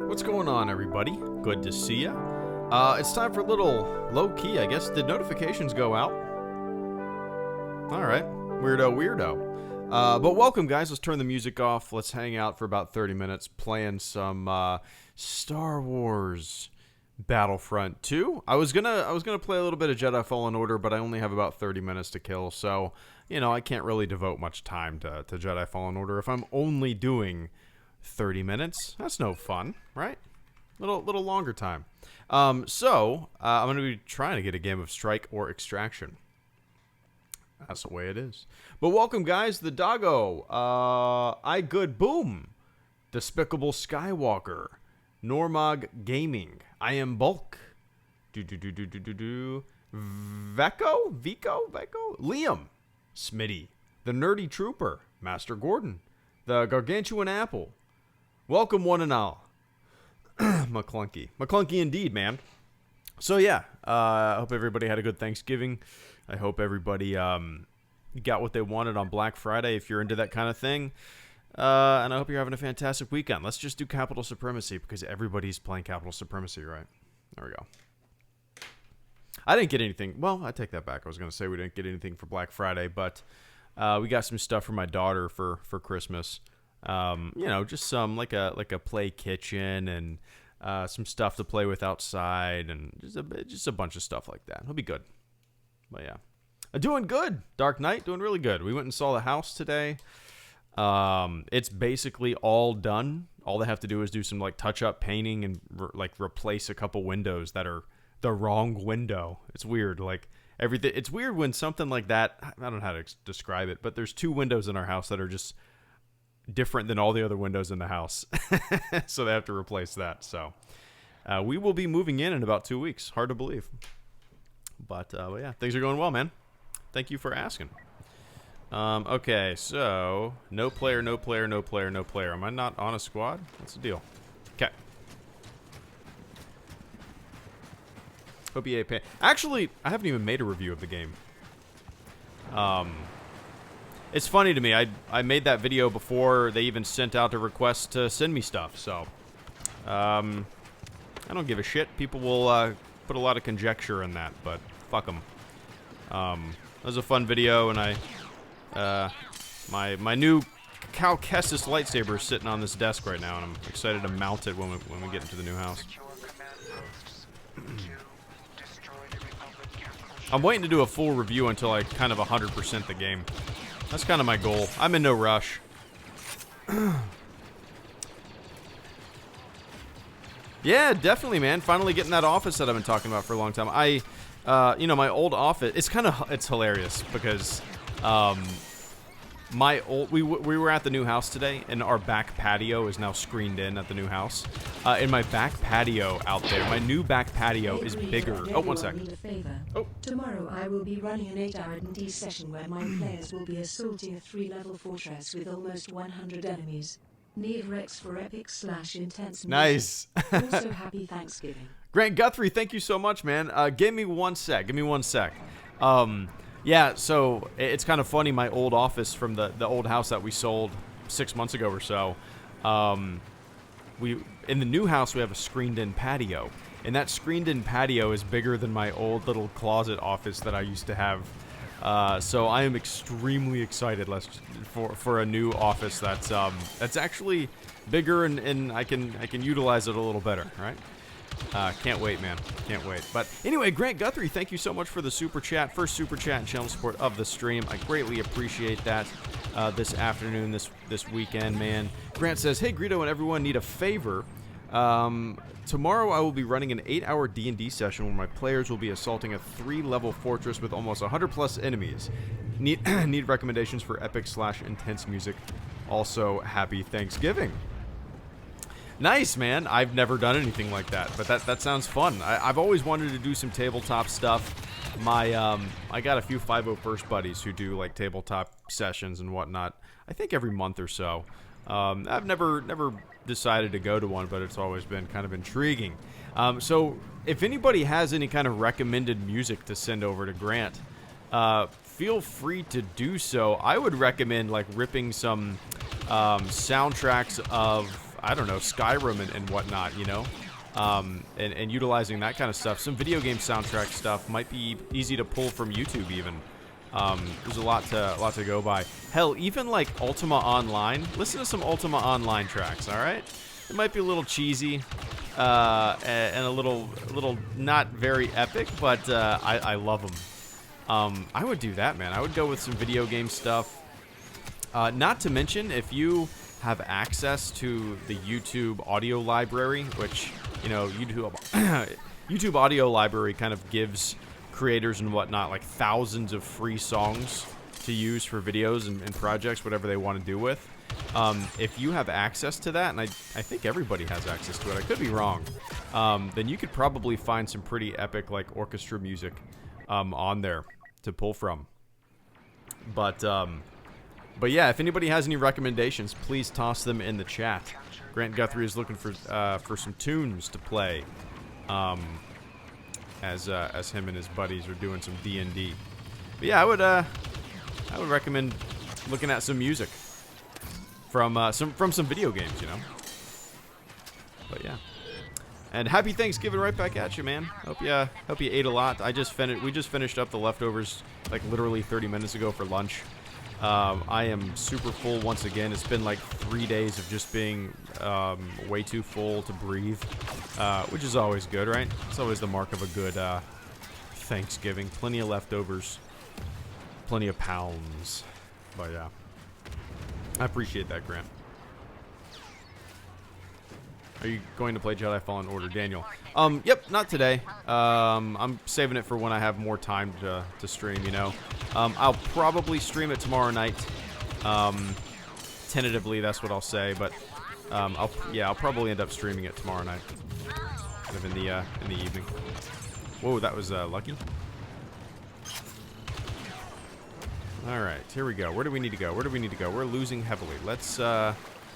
What's going on, everybody? Good to see ya. It's time for a little low-key, I guess. Did notifications go out? Alright. Weirdo. But welcome, guys. Let's turn the music off. Let's hang out for about 30 minutes playing some Star Wars Battlefront 2. I was gonna play a little bit of Jedi Fallen Order, but I only have about 30 minutes to kill, so, you know, I can't really devote much time to Jedi Fallen Order if I'm only doing 30 minutes. That's no fun, right? Little longer time. So I'm going to be trying to get a game of Strike or Extraction. That's the way it is. But welcome, guys. The Doggo. I Good Boom. Despicable Skywalker. Normog Gaming. I Am Bulk. Vico? Liam. Smitty. The Nerdy Trooper. Master Gordon. The Gargantuan Apple. Welcome, one and all. McClunky. McClunky indeed, man. So, yeah. I hope everybody had a good Thanksgiving. I hope everybody got what they wanted on Black Friday, if you're into that kind of thing. And I hope you're having a fantastic weekend. Let's just do Capital Supremacy, because everybody's playing Capital Supremacy, right? There we go. I didn't get anything. Well, I take that back. I was going to say we didn't get anything for Black Friday, but we got some stuff for my daughter for Christmas. You know, just some like a play kitchen and some stuff to play with outside and just a bunch of stuff like that. It'll be good. But yeah, doing good. Dark Knight doing really good. We went and saw the house today. It's basically all done. All they have to do is do some like touch up painting and replace a couple windows that are the wrong window. It's weird. Like everything. It's weird when something like that. I don't know how to describe it, but there's two windows in our house that are just different than all the other windows in the house. So they have to replace that. So we will be moving in about 2 weeks. Hard to believe. But yeah, things are going well, man. Thank you for asking. Okay, so no player. Am I not on a squad? What's the deal? Okay. Hope EA pay. Actually, I haven't even made a review of the game. It's funny to me. I made that video before they even sent out a request to send me stuff. So, I don't give a shit. People will put a lot of conjecture in that, but fuck them. It was a fun video, and my new Cal Kestis lightsaber is sitting on this desk right now, and I'm excited to mount it when we get into the new house. I'm waiting to do a full review until I kind of 100% the game. That's kind of my goal. I'm in no rush. Yeah, definitely, man. Finally getting that office that I've been talking about for a long time. You know, my old office. It's hilarious because, we were at the new house today, and our back patio is now screened in at the new house. In my back patio out there, my new back patio is bigger. Oh, one second. Oh. Tomorrow I will be running an 8-hour D session where my players will be assaulting a 3-level fortress with almost 100 enemies. Need Rex for epic/intense music. Nice. Also, happy Thanksgiving. Grant Guthrie, thank you so much, man. Give me one sec. Yeah, so it's kind of funny. My old office from the old house that we sold 6 months ago or so, in the new house we have a screened-in patio, and that screened-in patio is bigger than my old little closet office that I used to have. So I am extremely excited for a new office that's actually bigger and I can utilize it a little better, right? Can't wait, man. Can't wait. But anyway, Grant Guthrie, thank you so much for the super chat. First super chat and channel support of the stream. I greatly appreciate that this afternoon, this weekend, man. Grant says, hey, Greedo and everyone, need a favor. Tomorrow I will be running an 8-hour D&D session where my players will be assaulting a 3-level fortress with almost 100+ enemies. Need recommendations for epic/intense music. Also, happy Thanksgiving. Nice, man. I've never done anything like that, but that sounds fun. I've always wanted to do some tabletop stuff. I got a few 501st buddies who do like tabletop sessions and whatnot. I think every month or so. I've never decided to go to one, but it's always been kind of intriguing. So if anybody has any kind of recommended music to send over to Grant, feel free to do so. I would recommend like ripping some soundtracks of I don't know, Skyrim and whatnot, you know, and utilizing that kind of stuff. Some video game soundtrack stuff might be easy to pull from YouTube even. There's a lot to go by. Hell, even like Ultima Online. Listen to some Ultima Online tracks, all right? It might be a little cheesy and a little not very epic, but I love them. I would do that, man. I would go with some video game stuff. Not to mention, if you have access to the YouTube audio library, which, you know, YouTube audio library kind of gives creators and whatnot like thousands of free songs to use for videos and projects, whatever they want to do with. If you have access to that, and I think everybody has access to it, I could be wrong, then you could probably find some pretty epic like orchestra music on there to pull from. But yeah, if anybody has any recommendations, please toss them in the chat. Grant Guthrie is looking for some tunes to play, as him and his buddies are doing some D&D. But yeah, I would recommend looking at some music from some video games, you know. But yeah, and happy Thanksgiving right back at you, man. Hope you ate a lot. We just finished up the leftovers like literally 30 minutes ago for lunch. I am super full once again. It's been like 3 days of just being way too full to breathe, which is always good, right? It's always the mark of a good Thanksgiving. Plenty of leftovers, plenty of pounds. But yeah, I appreciate that, Grant. Are you going to play Jedi Fallen Order, Daniel? Yep, not today. I'm saving it for when I have more time to stream, you know. I'll probably stream it tomorrow night. Tentatively, that's what I'll say, but I'll probably end up streaming it tomorrow night, kind of in the evening. Whoa, that was lucky. All right, here we go. Where do we need to go? We're losing heavily. Let's. All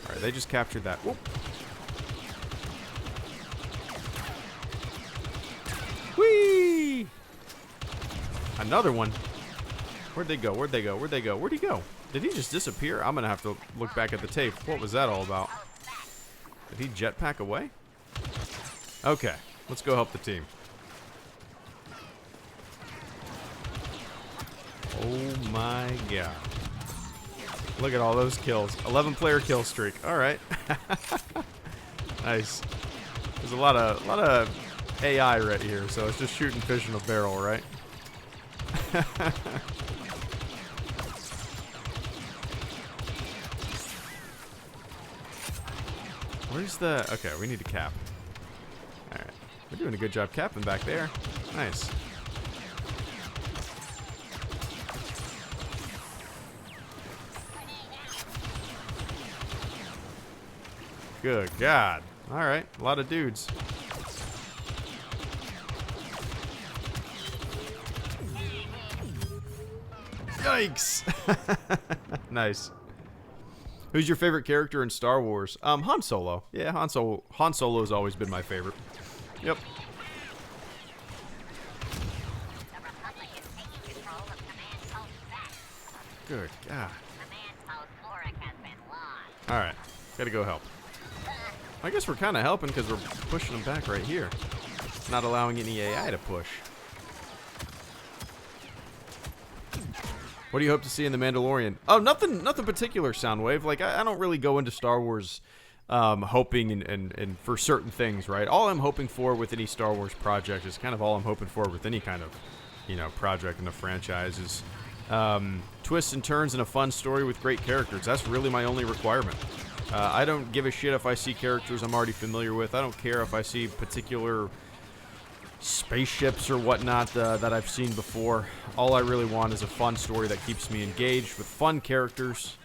right, they just captured that. Whoop. Whee! Another one. Where'd they go? Where'd he go? Did he just disappear? I'm gonna have to look back at the tape. What was that all about? Did he jetpack away? Okay, let's go help the team. Oh my god. Look at all those kills. 11-player kill streak. Alright. Nice. There's a lot of AI right here, so it's just shooting fish in a barrel, right? Where's the... Okay, we need to cap. Alright. We're doing a good job capping back there. Nice. Good God. Alright, a lot of dudes. Yikes! Nice. Who's your favorite character in Star Wars? Han Solo. Yeah, Han Solo has always been my favorite. Yep. Good God. Alright, gotta go help. I guess we're kind of helping because we're pushing them back right here. Not allowing any AI to push. What do you hope to see in The Mandalorian? Oh, nothing particular, Soundwave. Like, I don't really go into Star Wars hoping and for certain things, right? All I'm hoping for with any Star Wars project is kind of all I'm hoping for with any kind of, you know, project in the franchise is twists and turns and a fun story with great characters. That's really my only requirement. I don't give a shit if I see characters I'm already familiar with. I don't care if I see particular spaceships or whatnot that I've seen before. All I really want is a fun story that keeps me engaged with fun characters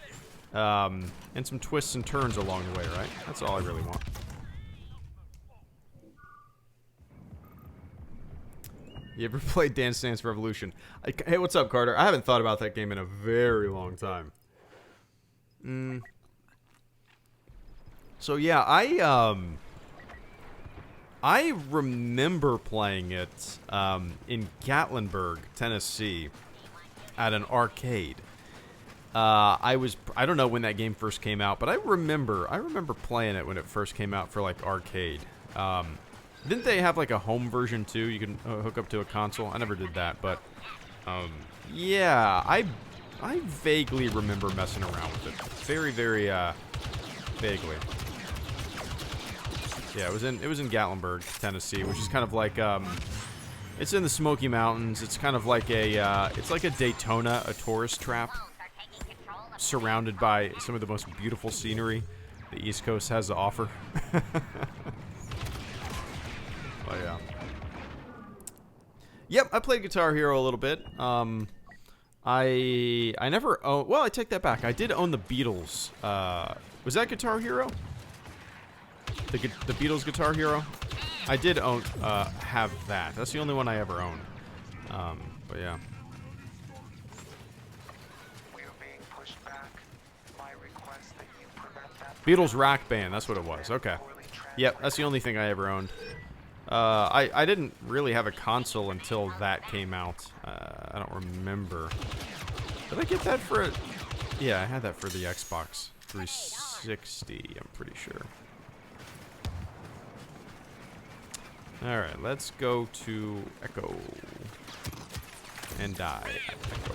and some twists and turns along the way, right? That's all I really want. You ever played Dance Dance Revolution? Hey, what's up, Carter? I haven't thought about that game in a very long time. So yeah, I remember playing it in Gatlinburg, Tennessee, at an arcade. I don't know when that game first came out, but I remember playing it when it first came out for like arcade. Didn't they have like a home version too? You can hook up to a console. I never did that, but yeah, I vaguely remember messing around with it. Very vaguely. Yeah, it was in Gatlinburg, Tennessee, which is kind of like it's in the Smoky Mountains. It's kind of like it's like a Daytona, a tourist trap, surrounded by some of the most beautiful scenery the East Coast has to offer. Oh yeah. Yep, I played Guitar Hero a little bit. I never owned. Well, I take that back. I did own the Beatles. Was that Guitar Hero? The Beatles Guitar Hero? I did own have that. That's the only one I ever owned. But yeah. Beatles Rock Band. That's what it was. Okay. Yep, that's the only thing I ever owned. I didn't really have a console until that came out. I don't remember. Did I get that for it? Yeah, I had that for the Xbox 360, I'm pretty sure. Alright, let's go to Echo. And die. Echo.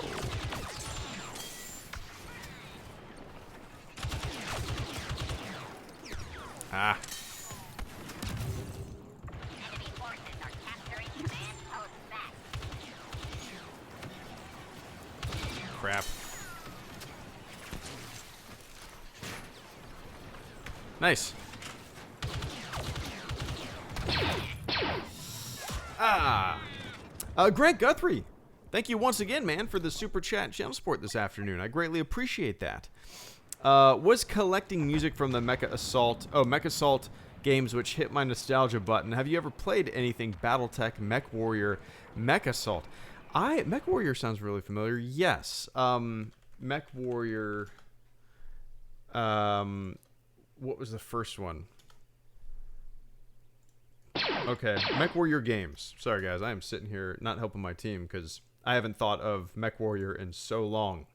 Ah. Crap. Nice. Ah. Grant Guthrie, thank you once again, man, for the super chat gem support this afternoon. I greatly appreciate that. Was collecting music from the Mecha Assault games which hit my nostalgia button. Have you ever played anything BattleTech, Mech Warrior, Mech Assault? Mech Warrior sounds really familiar. Yes. Mech Warrior. What was the first one? Okay, Mech Warrior games. Sorry, guys. I am sitting here not helping my team because I haven't thought of Mech Warrior in so long.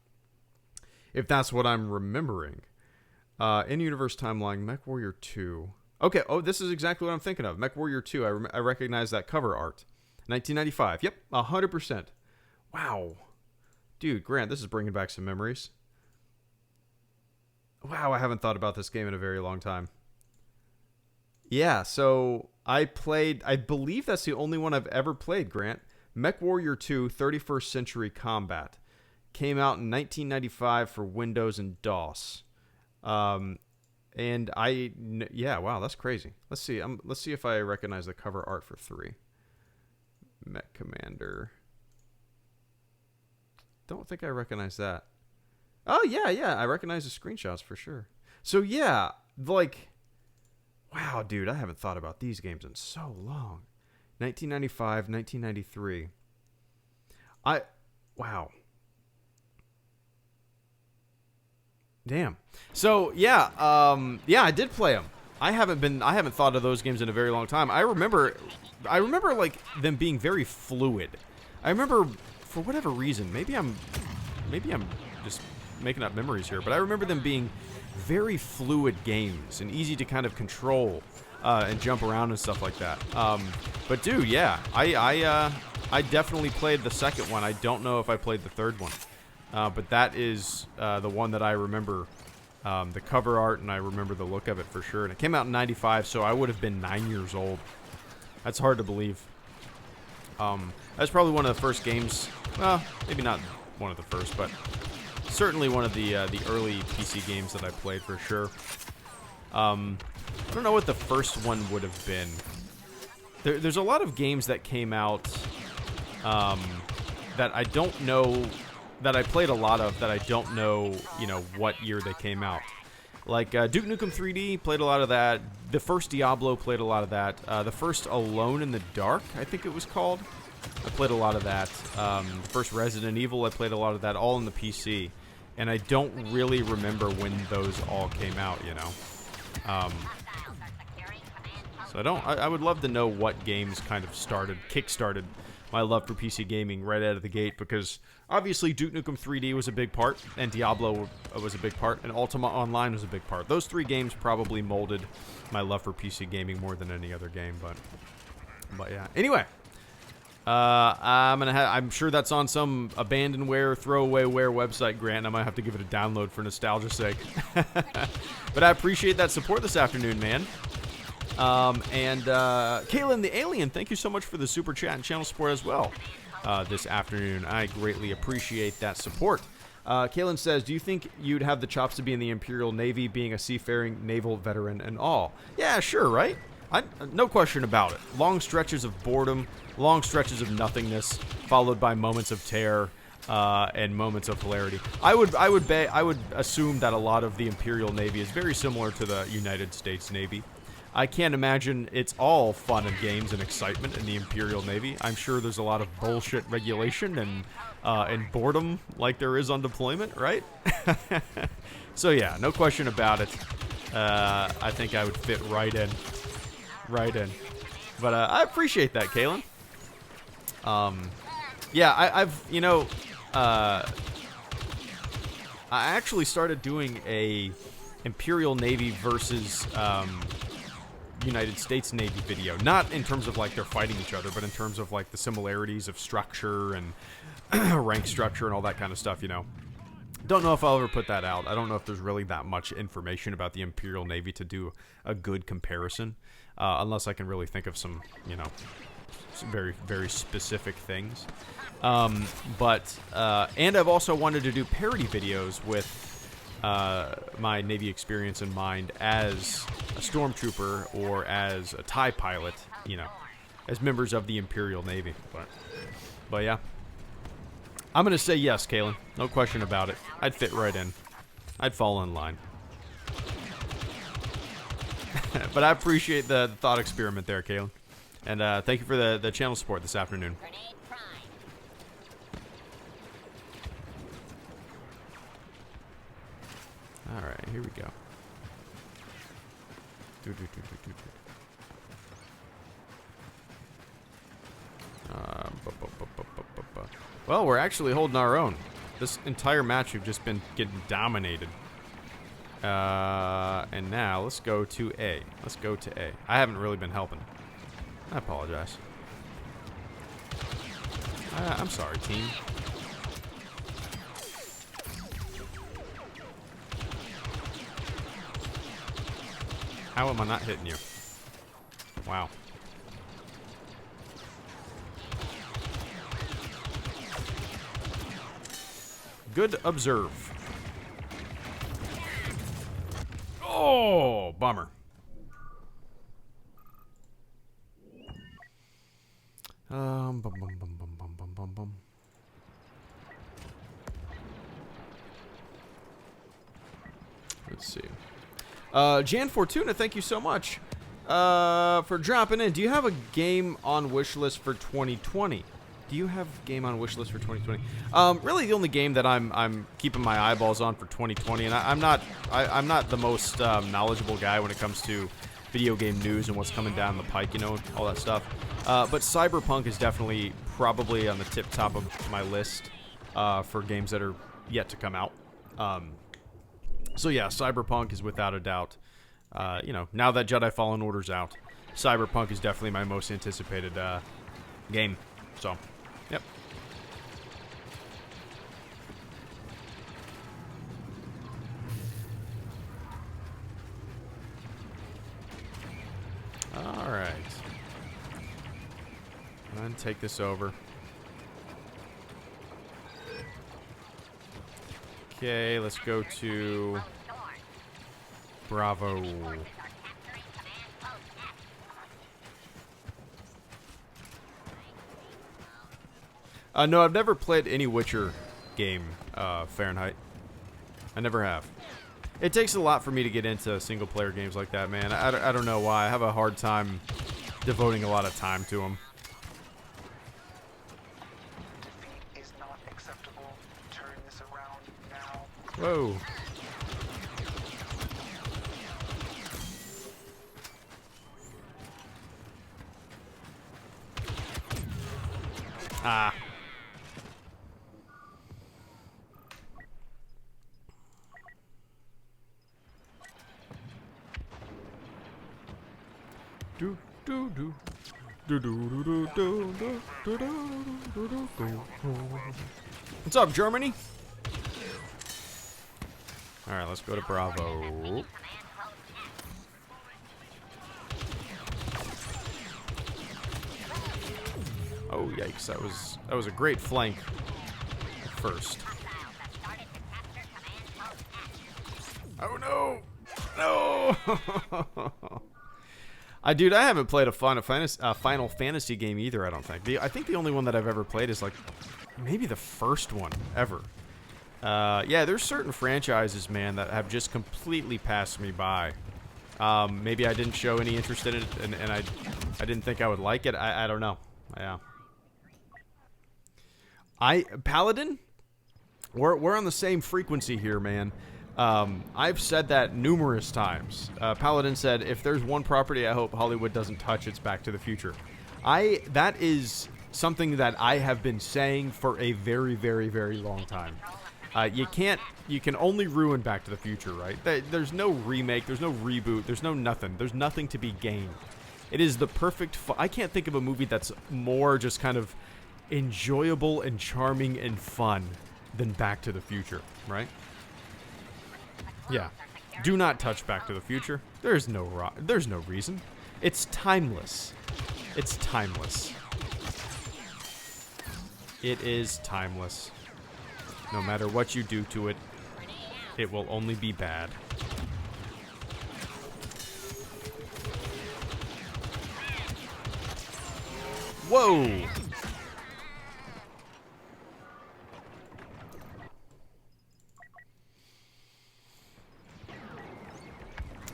If that's what I'm remembering. In-universe timeline, Mech Warrior 2. Okay, oh, this is exactly what I'm thinking of. Mech Warrior 2. I recognize that cover art. 1995. Yep, 100%. Wow. Dude, Grant, this is bringing back some memories. Wow, I haven't thought about this game in a very long time. Yeah, so I believe that's the only one I've ever played, Grant. Mech Warrior 2, 31st Century Combat. Came out in 1995 for Windows and DOS. And yeah, wow, that's crazy. Let's see if I recognize the cover art for 3. Mech Commander. Don't think I recognize that. Oh, yeah, I recognize the screenshots for sure. So, yeah, like, wow, dude, I haven't thought about these games in so long. 1995, 1993. Wow. Damn. So, yeah, I did play them. I haven't thought of those games in a very long time. I remember like them being very fluid. I remember for whatever reason, maybe I'm just making up memories here, but I remember them being very fluid games and easy to kind of control and jump around and stuff like that. But dude, yeah, I definitely played the second one. I don't know if I played the third one, but that is the one that I remember. The cover art, and I remember the look of it for sure. And it came out in 95, so I would have been 9 years old. That's hard to believe. That's probably one of the first games. Well, maybe not one of the first, but certainly one of the early PC games that I played for sure. I don't know what the first one would have been. There's a lot of games that came out that I don't know, that I played a lot of, that I don't know, what year they came out. Like Duke Nukem 3D, played a lot of that. The first Diablo, played a lot of that. The first Alone in the Dark, I think it was called. I played a lot of that. The first Resident Evil, I played a lot of that, all in the PC. And I don't really remember when those all came out, So I would love to know what games kind of kick-started my love for PC gaming right out of the gate, because obviously Duke Nukem 3D was a big part, and Diablo was a big part, and Ultima Online was a big part. Those 3 games probably molded my love for PC gaming more than any other game, but yeah. Anyway, I'm sure that's on some abandonware, throwaway-ware website, Grant. I might have to give it a download for nostalgia's sake. But I appreciate that support this afternoon, man. And Kaylin the Alien, thank you so much for the super chat and channel support as well this afternoon. I greatly appreciate that support. Kaylin says, do you think you'd have the chops to be in the Imperial Navy, being a seafaring naval veteran and all? Yeah, sure, right? No question about it. Long stretches of boredom, long stretches of nothingness, followed by moments of terror and moments of hilarity. I would assume that a lot of the Imperial Navy is very similar to the United States Navy. I can't imagine it's all fun and games and excitement in the Imperial Navy. I'm sure there's a lot of bullshit regulation and boredom like there is on deployment, right? So yeah, no question about it. I think I would fit right in. But I appreciate that, Kaylin. Yeah, I actually started doing a Imperial Navy versus United States Navy video. Not in terms of like they're fighting each other, but in terms of like the similarities of structure and rank structure and all that kind of stuff, you know. Don't know if I'll ever put that out. I don't know if there's really that much information about the Imperial Navy to do a good comparison, unless I can really think of some, you know, some very, very specific things. And I've also wanted to do parody videos with my Navy experience in mind as a stormtrooper or as a TIE pilot, you know, as members of the Imperial Navy. But yeah. I'm going to say yes, Kaylin. No question about it. I'd fit right in. I'd fall in line. But I appreciate the thought experiment there, Kaylin. And thank you for the channel support this afternoon. Alright, here we go. Well, we're actually holding our own. This entire match we've just been getting dominated. And now let's go to A. Let's go to A. I haven't really been helping. I apologize. I'm sorry, team. How am I not hitting you? Wow. Good observe. Oh, bummer. Bum, bum, bum, bum, bum, bum, bum, bum. Let's see. Jan Fortuna, thank you so much for dropping in. Do you have a game on wishlist for 2020? Do you have a game on wishlist for 2020? Really, the only game that I'm keeping my eyeballs on for 2020, and I'm not the most knowledgeable guy when it comes to video game news and what's coming down the pike, you know, all that stuff. But Cyberpunk is definitely probably on the tip top of my list for games that are yet to come out. So yeah, Cyberpunk is without a doubt, you know, now that Jedi Fallen Order's out, Cyberpunk is definitely my most anticipated game. So, yep. All right. And take this over. Okay, let's go to Bravo. No, I've never played any Witcher game, Fahrenheit. I never have. It takes a lot for me to get into single-player games like that, man. I don't know why. I have a hard time devoting a lot of time to them. Is not acceptable. Turn this around now. Whoa. Ah. Do do do. Do do do do do do do do do do. What's up, Germany? All right, let's go to Bravo. Oh yikes! That was a great flank at first. Oh no! No! Dude, I haven't played a Final Fantasy game either. I don't think. I think the only one that I've ever played is like maybe the first one ever. Yeah, there's certain franchises, man, that have just completely passed me by. Maybe I didn't show any interest in it, and I didn't think I would like it. I don't know. Yeah. Paladin, we're on the same frequency here, man. I've said that numerous times. Paladin said, if there's one property I hope Hollywood doesn't touch, it's Back to the Future. That is something that I have been saying for a very, very, very long time. You can only ruin Back to the Future, right? There's no remake, there's no reboot, there's no nothing. There's nothing to be gained. It is the perfect, I can't think of a movie that's more just kind of enjoyable and charming and fun than Back to the Future, right? Yeah. Do not touch Back to the Future. There's no reason. It's timeless. It's timeless. It is timeless. No matter what you do to it, it will only be bad. Whoa!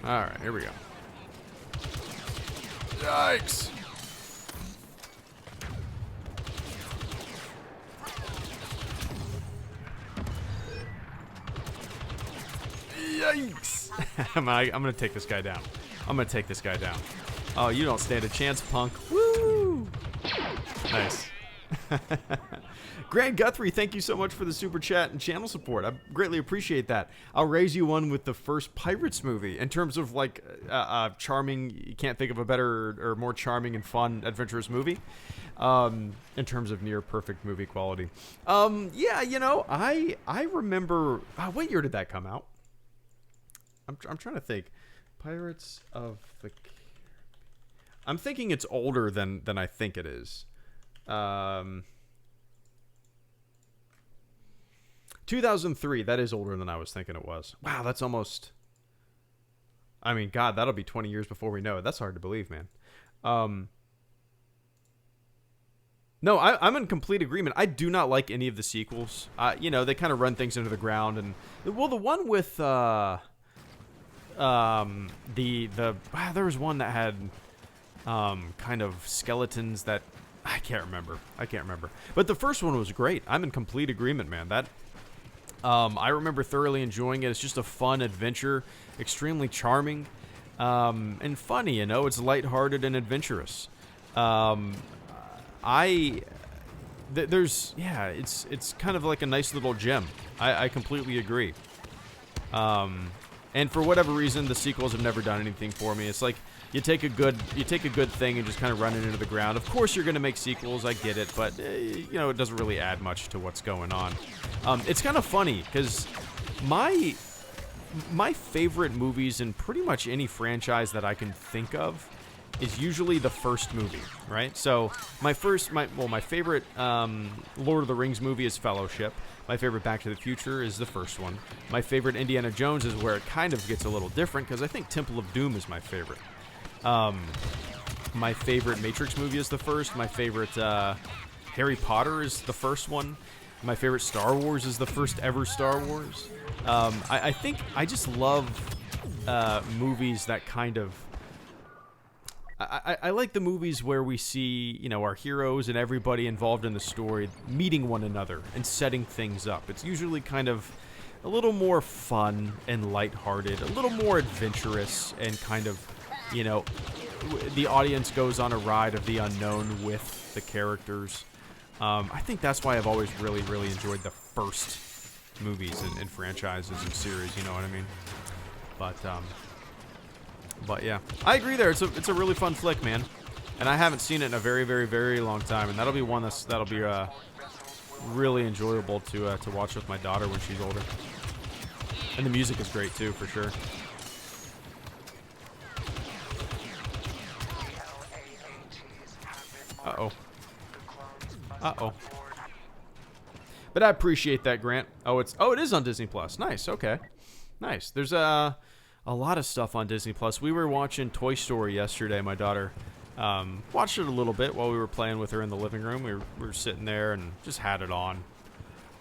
Alright, here we go. Yikes! Yikes! I'm gonna take this guy down. I'm gonna take this guy down. Oh, you don't stand a chance, punk. Woo! Nice. Grant Guthrie, thank you so much for the super chat and channel support. I greatly appreciate that. I'll raise you one with the first Pirates movie in terms of like charming. You can't think of a better or more charming and fun, adventurous movie. In terms of near perfect movie quality. Yeah, you know, I remember. What year did that come out? I'm trying to think. Pirates of the. I'm thinking it's older than I think it is. 2003, that is older than I was thinking it was. Wow, that's almost... I mean, God, that'll be 20 years before we know it. That's hard to believe, man. No, I'm in complete agreement. I do not like any of the sequels. You know, they kind of run things into the ground. And well, the one with... there was one that had kind of skeletons that... I can't remember. But the first one was great. I'm in complete agreement, man. I remember thoroughly enjoying it. It's just a fun adventure, extremely charming, and funny, you know. It's lighthearted and adventurous. It's kind of like a nice little gem. I completely agree. And for whatever reason, the sequels have never done anything for me. It's like you take a good thing and just kind of run it into the ground. Of course, you're going to make sequels. I get it, but you know, it doesn't really add much to what's going on. It's kind of funny because my favorite movies in pretty much any franchise that I can think of is usually the first movie, right? So my favorite Lord of the Rings movie is Fellowship. My favorite Back to the Future is the first one. My favorite Indiana Jones is where it kind of gets a little different because I think Temple of Doom is my favorite. My favorite Matrix movie is the first. My favorite Harry Potter is the first one. My favorite Star Wars is the first ever Star Wars. I think I just love movies that kind of... I like the movies where we see, you know, our heroes and everybody involved in the story meeting one another and setting things up. It's usually kind of a little more fun and lighthearted, a little more adventurous, and kind of, you know, the audience goes on a ride of the unknown with the characters. I think that's why I've always really, really enjoyed the first movies and franchises and series. You know what I mean? But yeah, I agree. There, it's a really fun flick, man. And I haven't seen it in a very, very, very long time, and that'll be one that'll be really enjoyable to watch with my daughter when she's older. And the music is great too, for sure. Uh-oh. Uh-oh. But I appreciate that, Grant. Oh, it is on Disney Plus. Nice. Okay. Nice. There's a lot of stuff on Disney Plus. We were watching Toy Story yesterday. My daughter watched it a little bit while we were playing with her in the living room. We were sitting there and just had it on.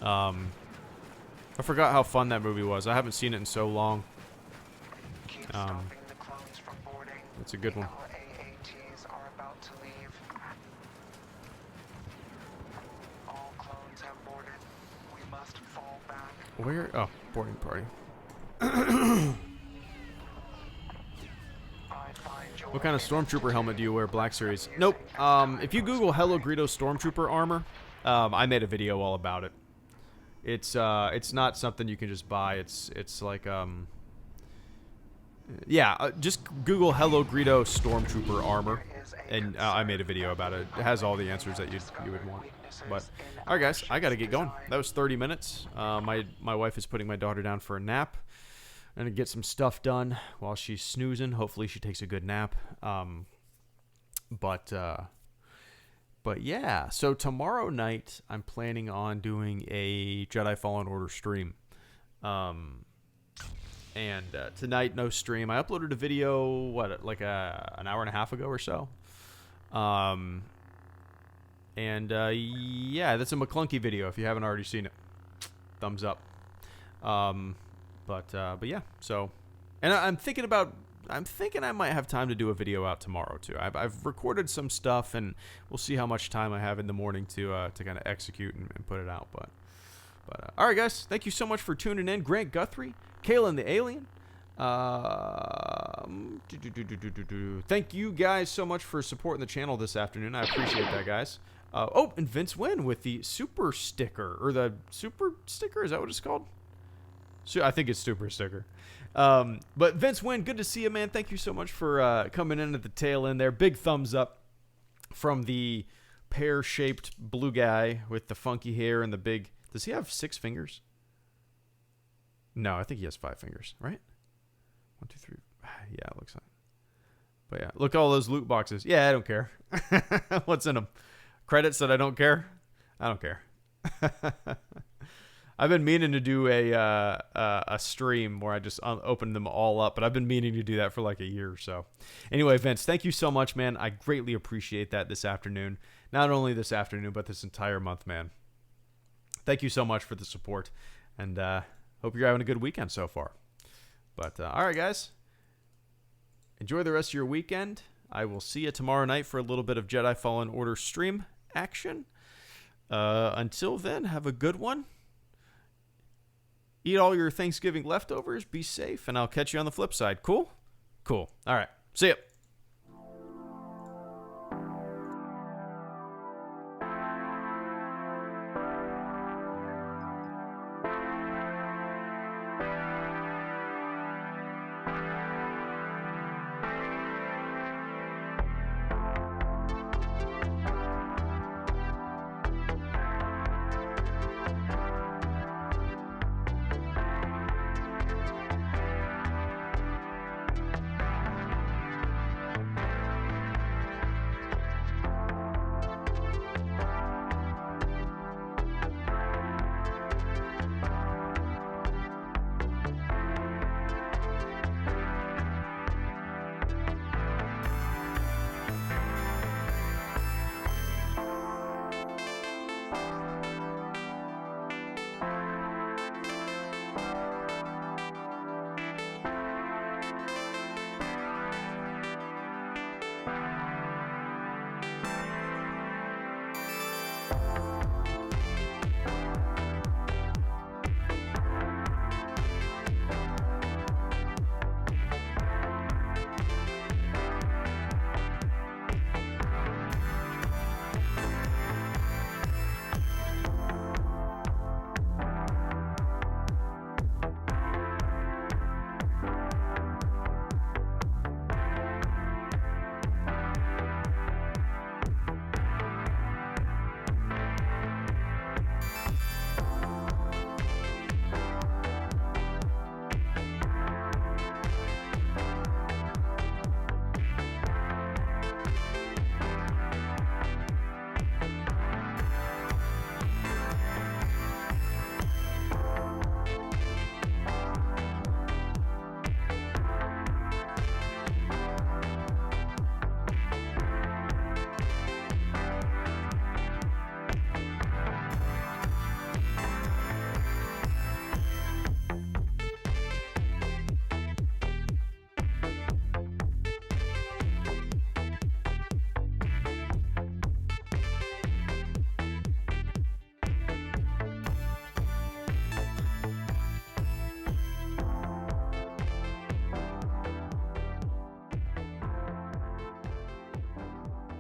I forgot how fun that movie was. I haven't seen it in so long. It's a good one. Where? Oh, boarding party. What kind of Stormtrooper helmet do you wear? Black Series? Nope. If you Google Hello Greedo Stormtrooper armor, I made a video all about it. It's not something you can just buy. It's like just Google Hello Greedo Stormtrooper armor, and I made a video about it. It has all the answers that you would want. But all right, guys, I gotta get going. That was 30 minutes. My wife is putting my daughter down for a nap. I'm gonna get some stuff done while she's snoozing. Hopefully, she takes a good nap. But yeah. So tomorrow night, I'm planning on doing a Jedi Fallen Order stream. And tonight, no stream. I uploaded a video, like an hour and a half ago or so. Yeah, that's a McClunky video. If you haven't already seen it, thumbs up. But yeah. So, and I'm thinking I might have time to do a video out tomorrow too. I've recorded some stuff, and we'll see how much time I have in the morning to kind of execute and put it out. But all right, guys, thank you so much for tuning in. Grant Guthrie, Kalen the Alien. Thank you guys so much for supporting the channel this afternoon. I appreciate that, guys. And Vince Wynn with the super sticker, or the super sticker, is that what it's called? So I think it's super sticker. But Vince Wynn, good to see you, man. Thank you so much for coming in at the tail end there. Big thumbs up from the pear-shaped blue guy with the funky hair and the big. Does he have 6 fingers? No, I think he has 5 fingers, right? 1, 2, 3. Yeah, it looks like. But yeah, look at all those loot boxes. Yeah, I don't care. What's in them? Credits that I don't care? I don't care. I've been meaning to do a stream where I just open them all up, but I've been meaning to do that for like a year or so. Anyway, Vince, thank you so much, man. I greatly appreciate that this afternoon. Not only this afternoon, but this entire month, man. Thank you so much for the support, and hope you're having a good weekend so far. But all right, guys, enjoy the rest of your weekend. I will see you tomorrow night for a little bit of Jedi Fallen Order stream action. Until then, have a good one. Eat all your Thanksgiving leftovers. Be safe, and I'll catch you on the flip side. Cool? Cool. All right. See ya.